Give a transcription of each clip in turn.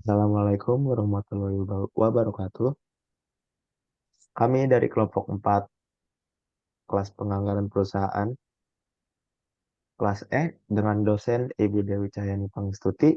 Assalamualaikum warahmatullahi wabarakatuh. Kami dari kelompok 4 kelas penganggaran perusahaan, kelas E, dengan dosen Ibu Dewi Cahyani Pangestuti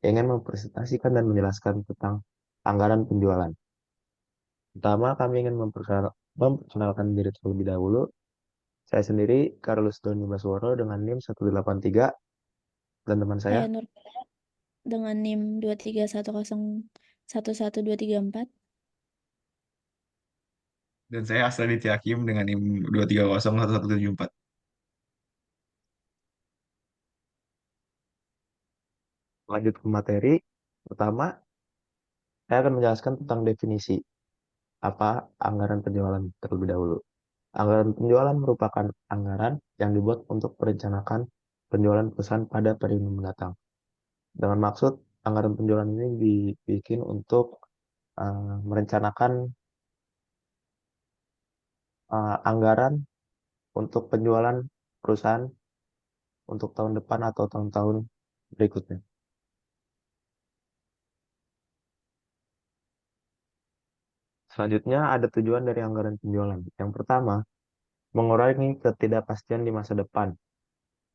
ingin mempresentasikan dan menjelaskan tentang anggaran penjualan. Pertama, kami ingin memperkenalkan diri terlebih dahulu. Saya sendiri, Carlos Doni Basworo dengan NIM 183, dan teman saya. Saya Nur dengan NIM 231011234. Dan saya Asraditya Hakim dengan NIM 2301174. Lanjut ke materi. Pertama, saya akan menjelaskan tentang definisi apa anggaran penjualan terlebih dahulu. Anggaran penjualan merupakan anggaran yang dibuat untuk merencanakan penjualan perusahaan pada periode mendatang. Dengan maksud, anggaran penjualan ini dibikin untuk merencanakan anggaran untuk penjualan perusahaan untuk tahun depan atau tahun-tahun berikutnya. Selanjutnya ada tujuan dari anggaran penjualan. Yang pertama, mengurangi ketidakpastian di masa depan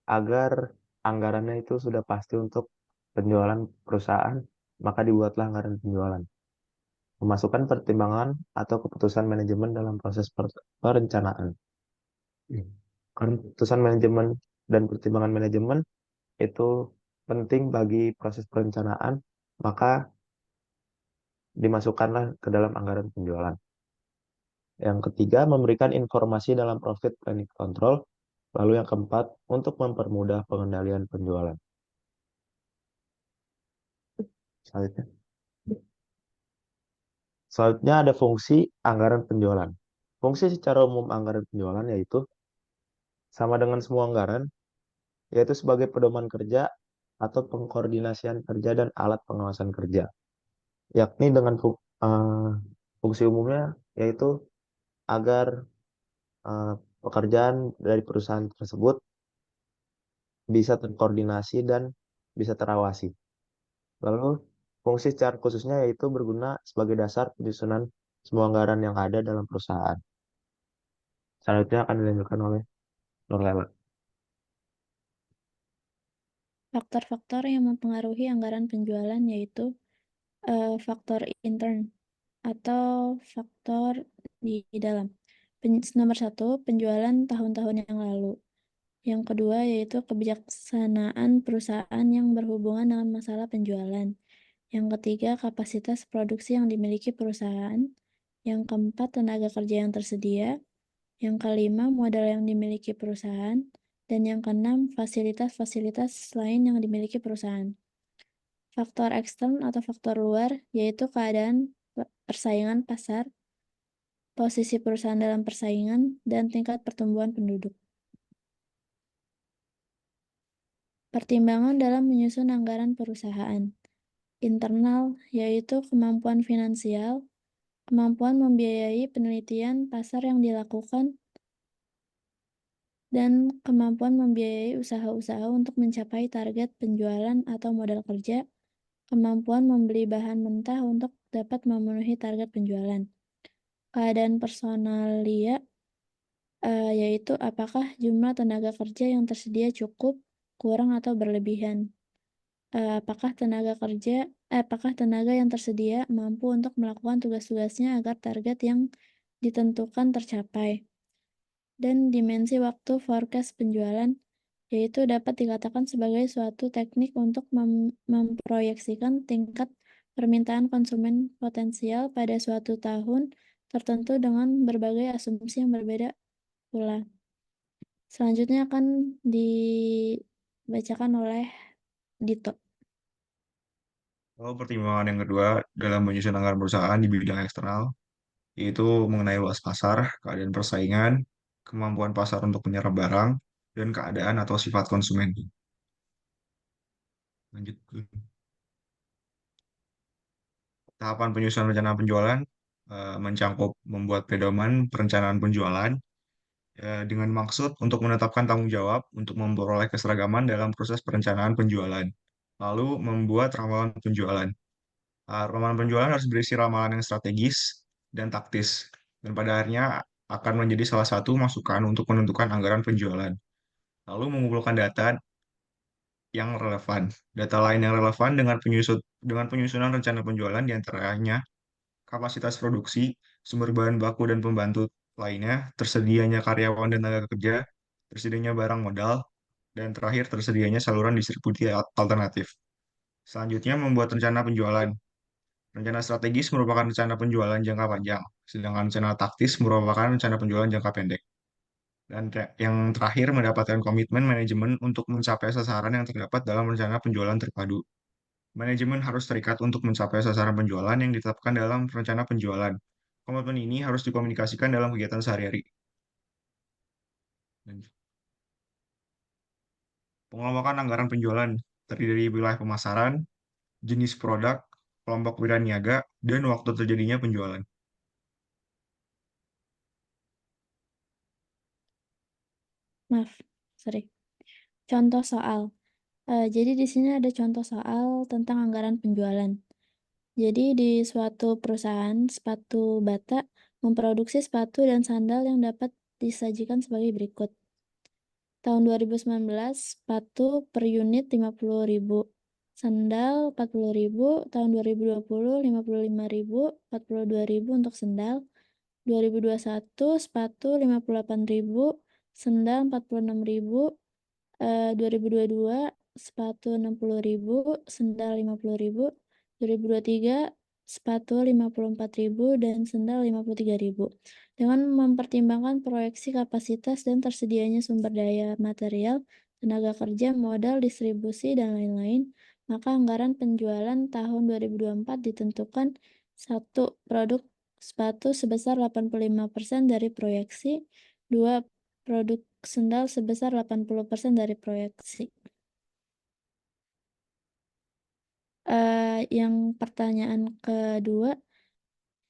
agar anggarannya itu sudah pasti untuk penjualan perusahaan, maka dibuatlah anggaran penjualan. Memasukkan pertimbangan atau keputusan manajemen dalam proses perencanaan. Karena keputusan manajemen dan pertimbangan manajemen itu penting bagi proses perencanaan, maka dimasukkanlah ke dalam anggaran penjualan. Yang ketiga, memberikan informasi dalam profit planning control. Lalu yang keempat, untuk mempermudah pengendalian penjualan. Selanjutnya. Selanjutnya ada fungsi anggaran penjualan. Fungsi secara umum anggaran penjualan yaitu sama dengan semua anggaran, yaitu sebagai pedoman kerja atau pengkoordinasian kerja dan alat pengawasan kerja. Yakni dengan fungsi umumnya yaitu agar eh, pekerjaan dari perusahaan tersebut bisa terkoordinasi dan bisa terawasi. Lalu fungsi secara khususnya yaitu berguna sebagai dasar penyusunan semua anggaran yang ada dalam perusahaan. Selanjutnya akan dilanjutkan oleh Nurlela. Faktor-faktor yang mempengaruhi anggaran penjualan yaitu faktor intern atau faktor di dalam. Nomor satu, penjualan tahun-tahun yang lalu. Yang kedua yaitu kebijaksanaan perusahaan yang berhubungan dengan masalah penjualan. Yang ketiga, kapasitas produksi yang dimiliki perusahaan. Yang keempat, tenaga kerja yang tersedia. Yang kelima, modal yang dimiliki perusahaan. Dan yang keenam, fasilitas-fasilitas lain yang dimiliki perusahaan. Faktor ekstern atau faktor luar, yaitu keadaan persaingan pasar, posisi perusahaan dalam persaingan, dan tingkat pertumbuhan penduduk. Pertimbangan dalam menyusun anggaran perusahaan. Internal, yaitu kemampuan finansial, kemampuan membiayai penelitian pasar yang dilakukan, dan kemampuan membiayai usaha-usaha untuk mencapai target penjualan atau modal kerja, kemampuan membeli bahan mentah untuk dapat memenuhi target penjualan. Keadaan personalia, yaitu apakah jumlah tenaga kerja yang tersedia cukup, kurang, atau berlebihan. Apakah tenaga yang tersedia mampu untuk melakukan tugas-tugasnya agar target yang ditentukan tercapai. Dan dimensi waktu forecast penjualan, yaitu dapat dikatakan sebagai suatu teknik untuk memproyeksikan tingkat permintaan konsumen potensial pada suatu tahun tertentu dengan berbagai asumsi yang berbeda pula. Selanjutnya akan dibacakan oleh Dito. Lalu pertimbangan yang kedua dalam menyusun anggaran perusahaan di bidang eksternal, yaitu mengenai luas pasar, keadaan persaingan, kemampuan pasar untuk menyerap barang, dan keadaan atau sifat konsumen. Lanjut. Tahapan penyusunan rencana penjualan mencangkup membuat pedoman perencanaan penjualan dengan maksud untuk menetapkan tanggung jawab untuk memperoleh keseragaman dalam proses perencanaan penjualan, lalu membuat ramalan penjualan. Ramalan penjualan harus berisi ramalan yang strategis dan taktis, dan pada akhirnya akan menjadi salah satu masukan untuk menentukan anggaran penjualan. Lalu mengumpulkan data yang relevan. Data lain yang relevan dengan penyusunan rencana penjualan diantaranya kapasitas produksi, sumber bahan baku dan pembantu lainnya, tersedianya karyawan dan tenaga kerja, tersedianya barang modal, dan terakhir tersedianya saluran distribusi alternatif. Selanjutnya membuat rencana penjualan. Rencana strategis merupakan rencana penjualan jangka panjang, sedangkan rencana taktis merupakan rencana penjualan jangka pendek. Dan yang terakhir mendapatkan komitmen manajemen untuk mencapai sasaran yang terdapat dalam rencana penjualan terpadu. Manajemen harus terikat untuk mencapai sasaran penjualan yang ditetapkan dalam rencana penjualan. Komitmen ini harus dikomunikasikan dalam kegiatan sehari-hari. Pengelompokan anggaran penjualan terdiri dari wilayah pemasaran, jenis produk, kelompok wira niaga, dan waktu terjadinya penjualan. Maaf, sorry. Contoh soal. Jadi di sini ada contoh soal tentang anggaran penjualan. Jadi di suatu perusahaan sepatu bata memproduksi sepatu dan sandal yang dapat disajikan sebagai berikut. Tahun 2019, sepatu per unit 50.000, sandal 40.000, tahun 2020 55.000, 42.000 untuk sandal, 2021 sepatu 58.000, sandal 46.000, 2022 sepatu 60.000, sandal 50.000, 2023 sepatu 54.000 dan sandal 53.000. Dengan mempertimbangkan proyeksi kapasitas dan tersedianya sumber daya material, tenaga kerja, modal, distribusi, dan lain-lain, maka anggaran penjualan tahun 2024 ditentukan 1. Produk sepatu sebesar 85% dari proyeksi, 2. Produk sandal sebesar 80% dari proyeksi. Yang pertanyaan kedua,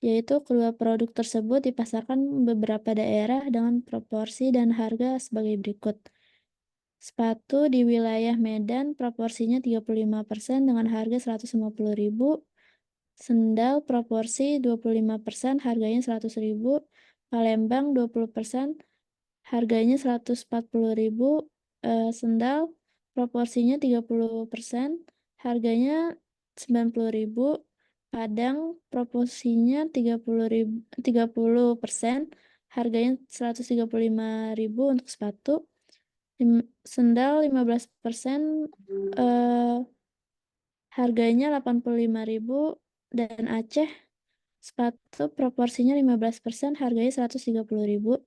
yaitu kedua produk tersebut dipasarkan beberapa daerah dengan proporsi dan harga sebagai berikut. Sepatu di wilayah Medan proporsinya 35% dengan harga 150.000, sandal proporsi 25% harganya 100.000, Palembang 20% harganya 140.000, sandal proporsinya 30% harganya 90.000, Padang proporsinya 30% harganya 135.000 untuk sepatu, sandal 15% harganya 85.000, dan Aceh sepatu proporsinya 15% harganya 130.000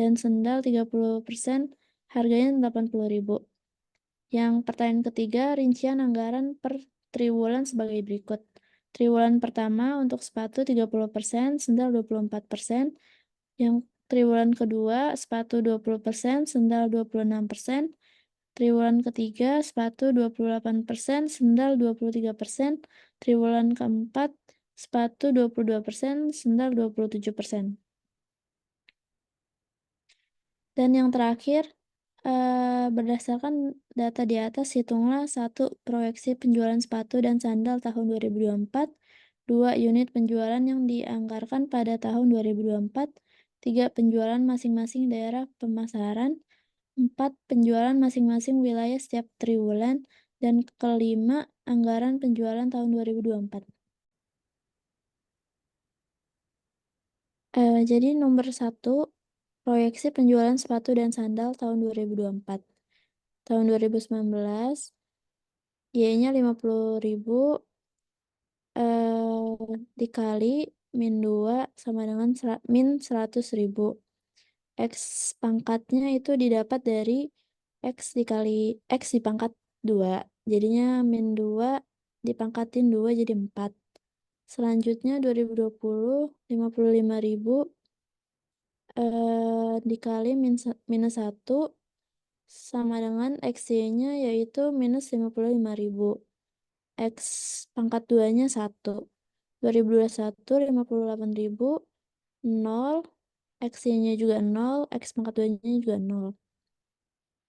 dan sandal 30% harganya 80.000. Yang pertanyaan ketiga, rincian anggaran per triwulan sebagai berikut. Triwulan pertama untuk sepatu 30%, sandal 24%. Yang triwulan kedua sepatu 20%, sandal 26%. Triwulan ketiga sepatu 28%, sandal 23%. Triwulan keempat sepatu 22%, sandal 27%. Dan yang terakhir, berdasarkan data di atas, hitunglah 1. Proyeksi penjualan sepatu dan sandal tahun 2024, 2. Unit penjualan yang dianggarkan pada tahun 2024, 3. Penjualan masing-masing daerah pemasaran, 4. Penjualan masing-masing wilayah setiap triwulan, dan kelima, anggaran penjualan tahun 2024. Jadi nomor 1, proyeksi penjualan sepatu dan sandal tahun 2024. Tahun 2019, Y-nya 50.000, dikali min 2 sama dengan min 100.000. X pangkatnya itu didapat dari X dikali X dipangkat 2. Jadinya min 2 dipangkatin 2 jadi 4. Selanjutnya 2020 55.000 dikali minus 1 sama dengan XY-nya yaitu minus 55.000. X pangkat 2-nya 1. 2021 58.000, 0, X-nya juga 0, X pangkat 2-nya juga 0.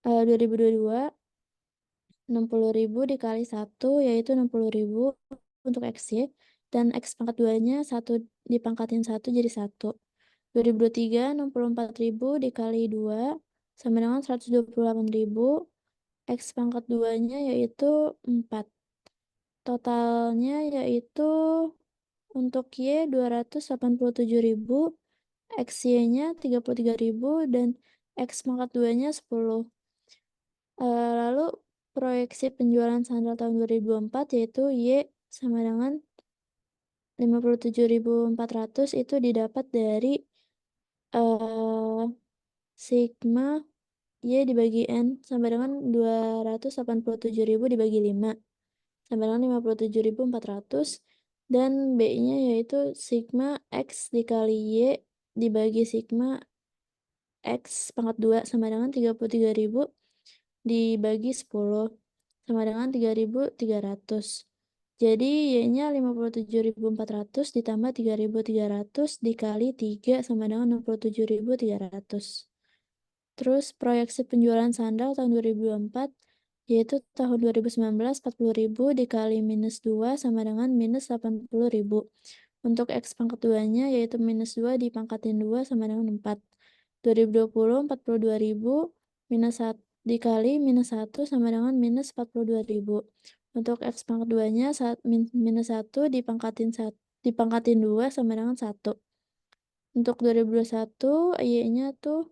2022 60.000 dikali 1 yaitu 60.000 untuk XY, dan X pangkat 2-nya 1 dipangkatin 1 jadi 1. 2023 64.000 dikali 2 sama dengan 128.000. X pangkat 2-nya yaitu 4. Totalnya yaitu untuk Y 287.000, X Y-nya 33.000, dan X pangkat 2-nya 10. Lalu proyeksi penjualan sandal tahun 2024 yaitu Y sama dengan 57.400 itu didapat dari eh, sigma Y dibagi N sama dengan 287.000 dibagi 5 sama dengan 57.400, dan B-nya yaitu sigma X dikali Y dibagi sigma X pangkat 2 sama dengan 33.000 dibagi 10 sama dengan 3.300. Jadi Y-nya 57.400 ditambah 3.300 dikali 3 sama dengan 67.300. Terus proyeksi penjualan sandal tahun 2024 yaitu tahun 2019 40.000 dikali minus 2 sama dengan minus 80.000. Untuk X pangkat 2-nya yaitu minus 2 dipangkatin 2 sama dengan 4. 2020 42.000 minus 1 dikali minus 1 sama dengan minus 42.000. Untuk X pangkat 2-nya minus 1 dipangkatin 2 sama dengan 1. Untuk 2021 Y-nya tuh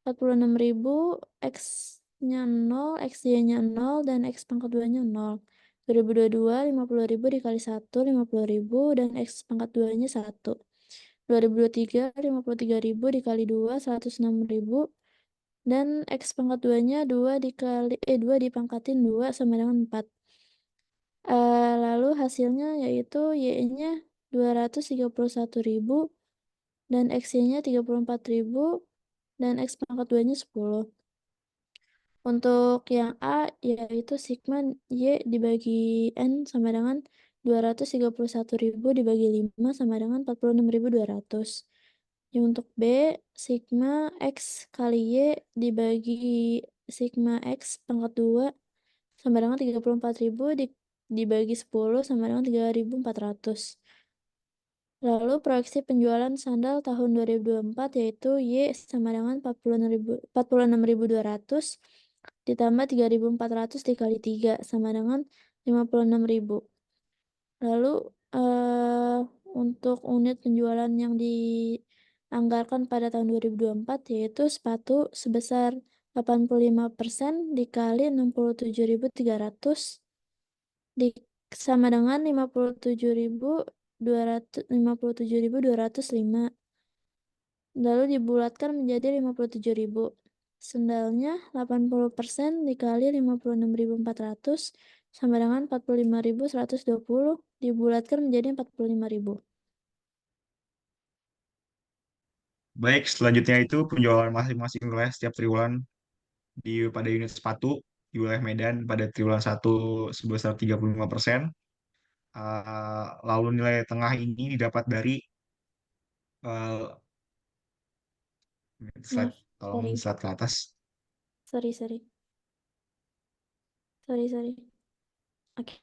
46.000, X-nya 0, XY-nya 0, dan X pangkat 2-nya 0. 2022 50.000 dikali 1 50.000 dan X pangkat 2-nya 1. 2023 53.000 dikali 2 106.000 dan X pangkat 2-nya 2 dipangkatin 2 sama dengan 4. Lalu hasilnya yaitu Y-nya 231.000 dan X-nya 34.000 dan X pangkat 2-nya 10. Untuk yang A yaitu sigma Y dibagi N sama dengan 231.000 dibagi 5 sama dengan 46.200. Yang untuk B, sigma X kali Y dibagi sigma X pangkat 2 sama dengan 34.000 dibagi 10 sama dengan 3.400. Lalu proyeksi penjualan sandal tahun 2024 yaitu Y sama dengan 46.200 ditambah 3.400 dikali 3 sama dengan 56.000. Lalu untuk unit penjualan yang dianggarkan pada tahun 2024 yaitu sepatu sebesar 85% dikali 67.300 sama dengan 57.205. Lalu dibulatkan menjadi 57.000. Sendalnya 80% dikali 56.400 sama dengan 45.120 dibulatkan menjadi 45.000. Baik, selanjutnya itu penjualan masing-masing wilayah setiap triwulan pada unit sepatu di wilayah Medan pada triwulan 1 sebesar 35%. Lalu nilai tengah ini didapat dari eh, slide, Maaf, tolong sorry, slide ke atas. sorry. Oke.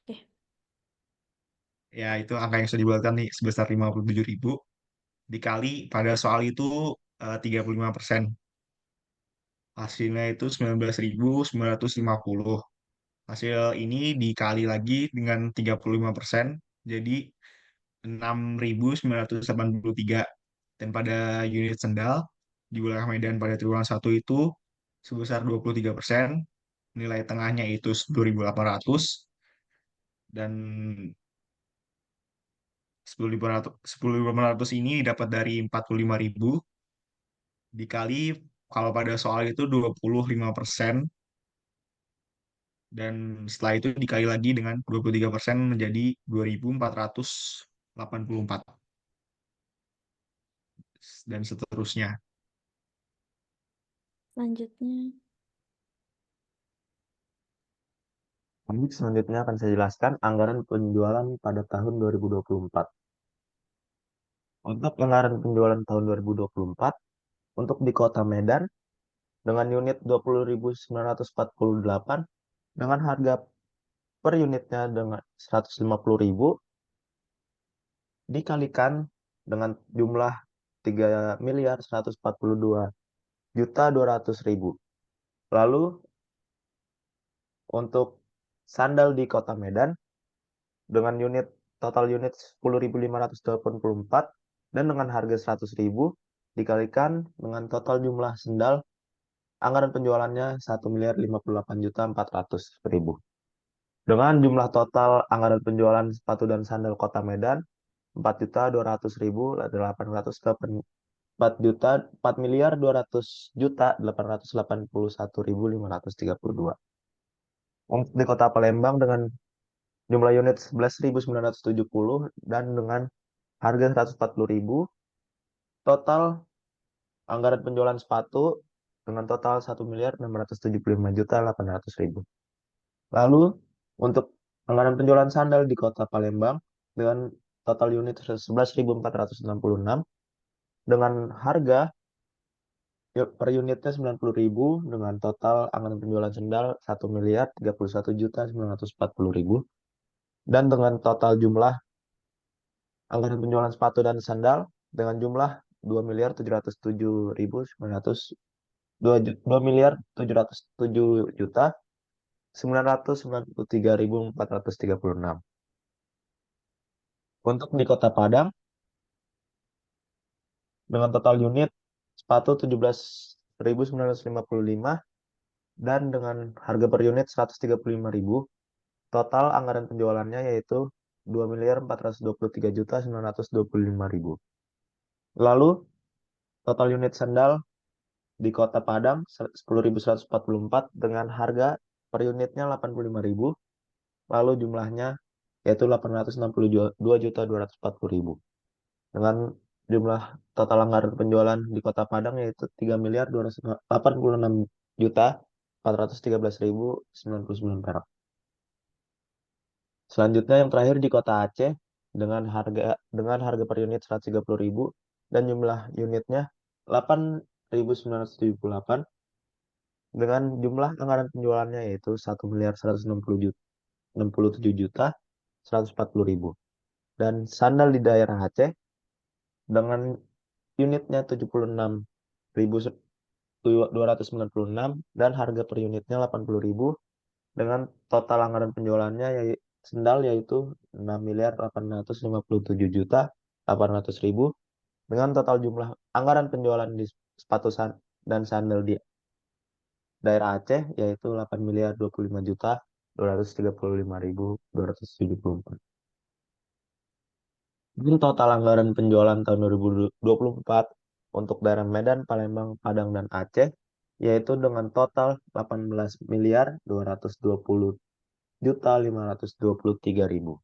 Ya, itu angka yang sudah dibulatkan nih sebesar 57.000 dikali pada soal itu 35%. Hasilnya itu 19.950. Hasil ini dikali lagi dengan 35%, jadi 6.983. Dan pada unit sendal di wilayah Medan pada triwulan 1 itu sebesar 23%, nilai tengahnya itu 2.800 dan 10.800 ini didapat dari 45.000 dikali kalau pada soal itu 25%, dan setelah itu dikali lagi dengan 23% menjadi 2.484 dan seterusnya. Selanjutnya, Lanjut, selanjutnya akan saya jelaskan anggaran penjualan pada tahun 2024. Untuk anggaran penjualan tahun 2024, untuk di Kota Medan dengan unit 20.948 dengan harga per unitnya dengan 150.000, dikalikan dengan jumlah 3.142.200.000. Lalu untuk sandal di Kota Medan dengan total unit 10.584 dan dengan harga 100.000 dikalikan dengan total jumlah sandal, anggaran penjualannya 1.058.400.000. Dengan jumlah total anggaran penjualan sepatu dan sandal Kota Medan 4.200.881.881.532. Untuk di Kota Palembang dengan jumlah unit 11.970 dan dengan harga 140.000, total anggaran penjualan sepatu dengan total 1.675.800.000. Lalu untuk anggaran penjualan sandal di Kota Palembang dengan total unit 11.466 dengan harga per unitnya 90.000 dengan total anggaran penjualan sandal 1.031.940.000 dan dengan total jumlah anggaran penjualan sepatu dan sandal dengan jumlah 2.707.993.436. Untuk di Kota Padang dengan total unit sepatu 17.955 dan dengan harga per unit 135.000, total anggaran penjualannya yaitu 2.423.925.000. Lalu total unit sandal di Kota Padang 10.144 dengan harga per unitnya 85.000, lalu jumlahnya yaitu 862.240.000. Dengan jumlah total anggaran penjualan di Kota Padang yaitu 3.286.413.099 perak. Selanjutnya yang terakhir di Kota Aceh dengan harga per unit 130.000 dan jumlah unitnya 8.978 dengan jumlah anggaran penjualannya yaitu 1.167.140.000. Dan sandal di daerah Aceh dengan unitnya 76.296 dan harga per unitnya 80.000 dengan total anggaran penjualannya sendal yaitu 6.857.800.000 dengan total jumlah anggaran penjualan di sepatu dan sandal di daerah Aceh yaitu 8.025.235.274. Dan total anggaran penjualan tahun 2024 untuk daerah Medan, Palembang, Padang, dan Aceh yaitu dengan total 18.220.523.000.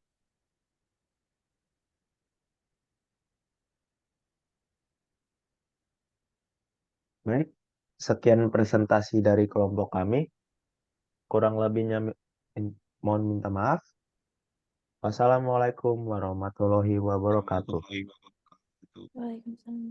Baik, sekian presentasi dari kelompok kami. Kurang lebihnya mohon minta maaf. Wassalamualaikum warahmatullahi wabarakatuh. Warahmatullahi wabarakatuh. Waalaikumsalam.